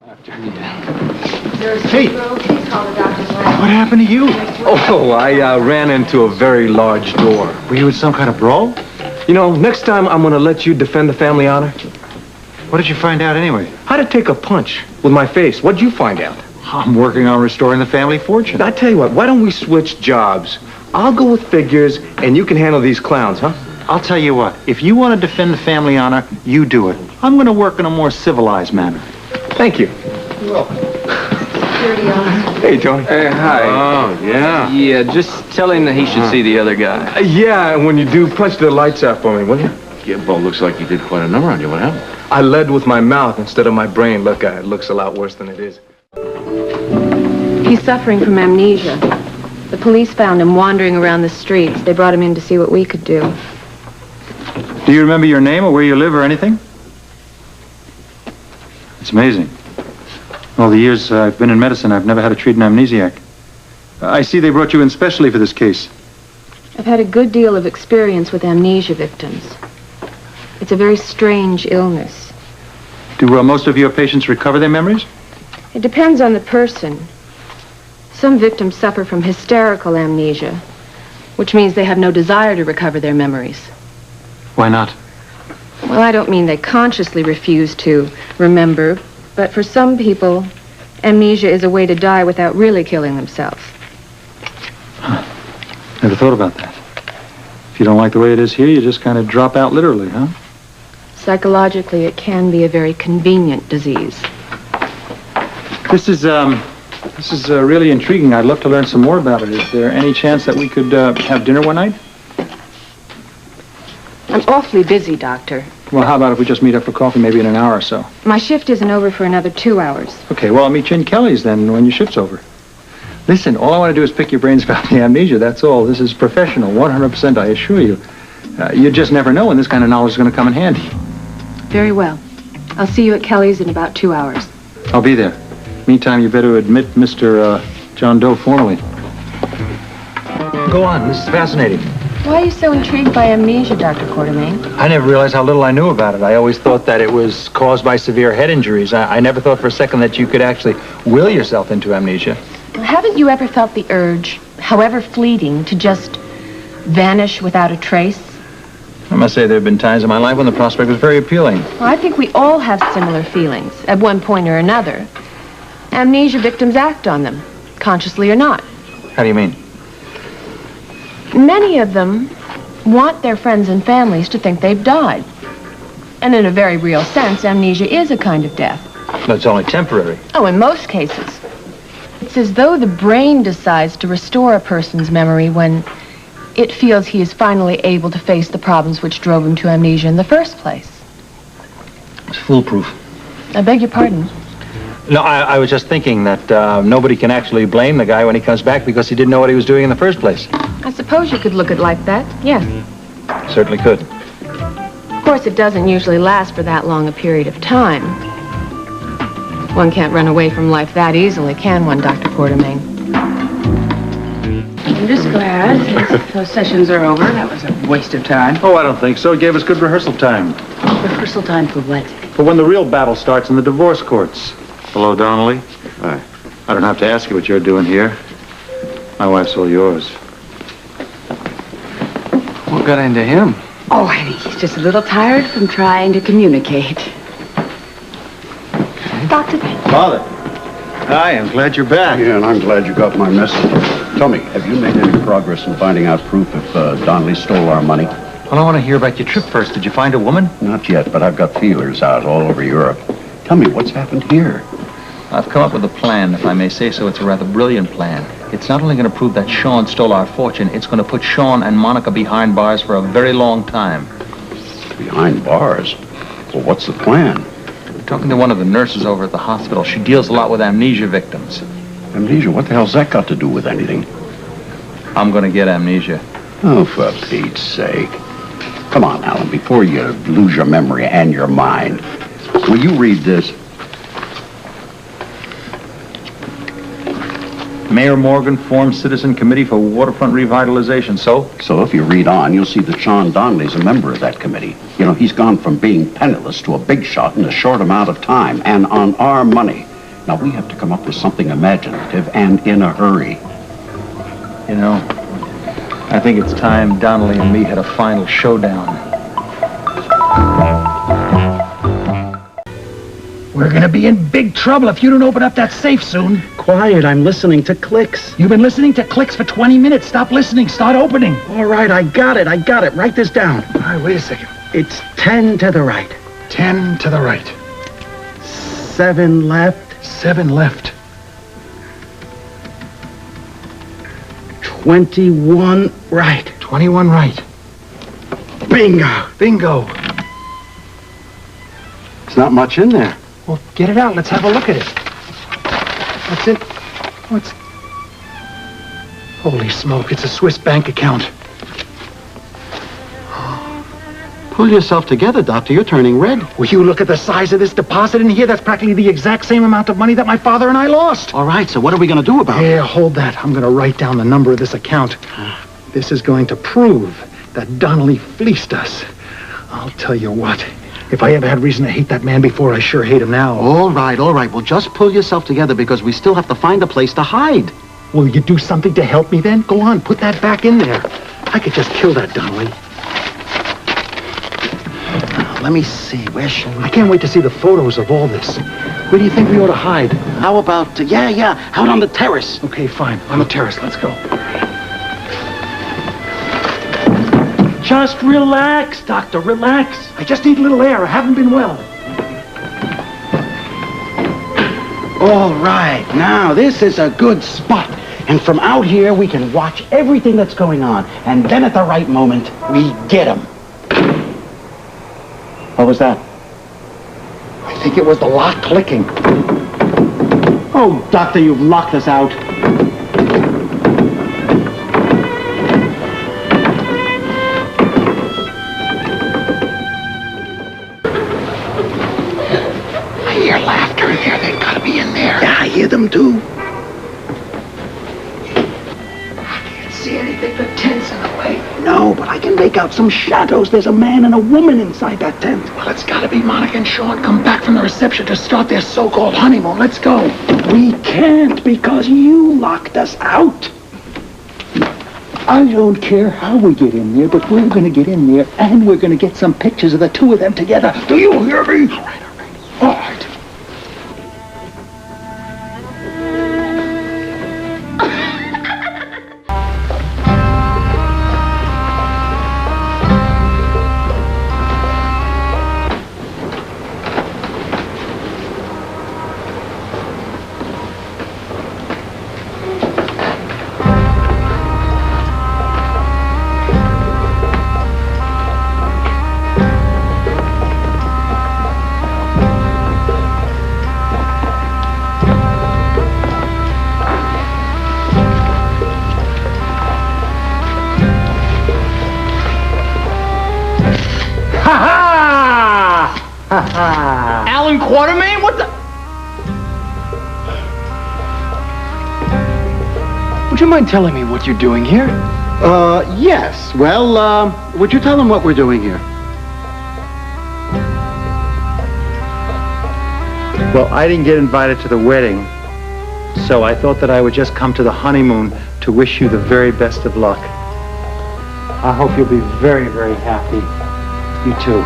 Hey, what happened to you? Oh, I ran into a very large door. Were you in some kind of brawl? You know, next time I'm gonna let you defend the family honor. What did you find out anyway? How to take a punch with my face. What'd you find out? I'm working on restoring the family fortune. I tell you what, why don't we switch jobs? I'll go with figures, and you can handle these clowns, huh? I'll tell you what, if you want to defend the family honor, you do it. I'm going to work in a more civilized manner. Thank you. You're welcome. Hey, Tony. Hey, hi. Oh, yeah. Yeah, just tell him that he should see the other guy. Yeah, and when you do, punch the lights out for me, will you? Gibbo looks like you did quite a number on you. What happened? I led with my mouth instead of my brain. Look, it looks a lot worse than it is. He's suffering from amnesia. The police found him wandering around the streets. They brought him in to see what we could do. Do you remember your name or where you live or anything? It's amazing. All the years I've been in medicine, I've never had to treat an amnesiac. I see they brought you in specially for this case. I've had a good deal of experience with amnesia victims. It's a very strange illness. Do most of your patients recover their memories? It depends on the person. Some victims suffer from hysterical amnesia, which means they have no desire to recover their memories. Why not? Well, I don't mean they consciously refuse to remember, but for some people, amnesia is a way to die without really killing themselves. Never thought about that. If you don't like the way it is here, you just kind of drop out literally, huh? Psychologically, it can be a very convenient disease. This is really intriguing. I'd love to learn some more about it. Is there any chance that we could have dinner one night? I'm awfully busy, Doctor. Well, how about if we just meet up for coffee maybe in an hour or so? My shift isn't over for another 2 hours. Okay, well, I'll meet you in Kelly's then when your shift's over. Listen, all I want to do is pick your brains about the amnesia, that's all. This is professional, 100%, I assure you. You just never know when this kind of knowledge is going to come in handy. Very well. I'll see you at Kelly's in about 2 hours. I'll be there. Meantime, you better admit Mr. John Doe formally. Go on, this is fascinating. Why are you so intrigued by amnesia, Dr. Quartermain? I never realized how little I knew about it. I always thought that it was caused by severe head injuries. I never thought for a second that you could actually will yourself into amnesia. Haven't you ever felt the urge, however fleeting, to just vanish without a trace? I must say there have been times in my life when the prospect was very appealing. Well, I think we all have similar feelings at one point or another. Amnesia victims act on them, consciously or not. How do you mean? Many of them want their friends and families to think they've died. And in a very real sense, amnesia is a kind of death. No, it's only temporary. Oh, in most cases. It's as though the brain decides to restore a person's memory when it feels he is finally able to face the problems which drove him to amnesia in the first place. It's foolproof. I beg your pardon. No, I was just thinking that nobody can actually blame the guy when he comes back because he didn't know what he was doing in the first place. I suppose you could look at it like that, yes. Certainly could. Of course, it doesn't usually last for that long a period of time. One can't run away from life that easily, can one, Dr. Quartermain? I'm just glad those sessions are over. That was a waste of time. Oh, I don't think so. It gave us good rehearsal time. Rehearsal time for what? For when the real battle starts in the divorce courts. Hello, Donnelly. Hi. I don't have to ask you what you're doing here. My wife's all yours. What got into him? Oh, honey, he's just a little tired from trying to communicate. Doctor, Father. Hi, I'm glad you're back. Yeah, and I'm glad you got my message. Tell me, have you made any progress in finding out proof if Donnelly stole our money? Well, I want to hear about your trip first. Did you find a woman? Not yet, but I've got feelers out all over Europe. Tell me, what's happened here? I've come up with a plan, if I may say so. It's a rather brilliant plan. It's not only going to prove that Sean stole our fortune, it's going to put Sean and Monica behind bars for a very long time. Behind bars? Well, what's the plan? I'm talking to one of the nurses over at the hospital. She deals a lot with amnesia victims. Amnesia? What the hell's that got to do with anything? I'm going to get amnesia. Oh, for Pete's sake. Come on, Alan, before you lose your memory and your mind. Will you read this? Mayor Morgan forms Citizen Committee for Waterfront Revitalization. So if you read on, you'll see that Sean Donnelly's a member of that committee. You know, he's gone from being penniless to a big shot in a short amount of time, and on our money. Now, we have to come up with something imaginative and in a hurry. You know, I think it's time Donnelly and me had a final showdown. We're gonna be in big trouble if you don't open up that safe soon. Quiet, I'm listening to clicks. You've been listening to clicks for 20 minutes. Stop listening. Start opening. All right, I got it. Write this down. All right, wait a second. It's 10 to the right. 10 to the right. 7 left. 7 left. 21 right. 21 right. Bingo. Bingo. There's not much in there. Well, get it out. Let's have a look at it. What's it? What's... Holy smoke, it's a Swiss bank account. Pull yourself together, Doctor. You're turning red. Will you look at the size of this deposit in here? That's practically the exact same amount of money that my father and I lost. All right, so what are we going to do about it? Here, hold that. I'm going to write down the number of this account. This is going to prove that Donnelly fleeced us. I'll tell you what. If I ever had reason to hate that man before, I sure hate him now. All right. Well, just pull yourself together because we still have to find a place to hide. Will you do something to help me then? Go on, put that back in there. I could just kill that Donnelly. Let me see. Where shall we... I can't wait to see the photos of all this. Where do you think we ought to hide? How about... yeah, out on the terrace. Okay, fine. On the terrace. Let's go. Just relax, Doctor. Relax. I just need a little air. I haven't been well. All right. Now, this is a good spot. And from out here, we can watch everything that's going on. And then at the right moment, we get them. What was that? I think it was the lock clicking. Oh, Doctor, you've locked us out. I hear laughter in there. They've got to be in there. Yeah, I hear them too. I can't see anything. The tent's in the way. No, but I can make out some shadows. There's a man and a woman inside that tent. Well, it's got to be Monica and Sean come back from the reception to start their so-called honeymoon. Let's go. We can't because you locked us out. I don't care how we get in there, but we're going to get in there and we're going to get some pictures of the two of them together. Do you hear me? All right. All right. Alan Quartermain? What the... Would you mind telling me what you're doing here? Yes. Well, would you tell them what we're doing here? Well, I didn't get invited to the wedding, so I thought that I would just come to the honeymoon to wish you the very best of luck. I hope you'll be very, very happy. You too.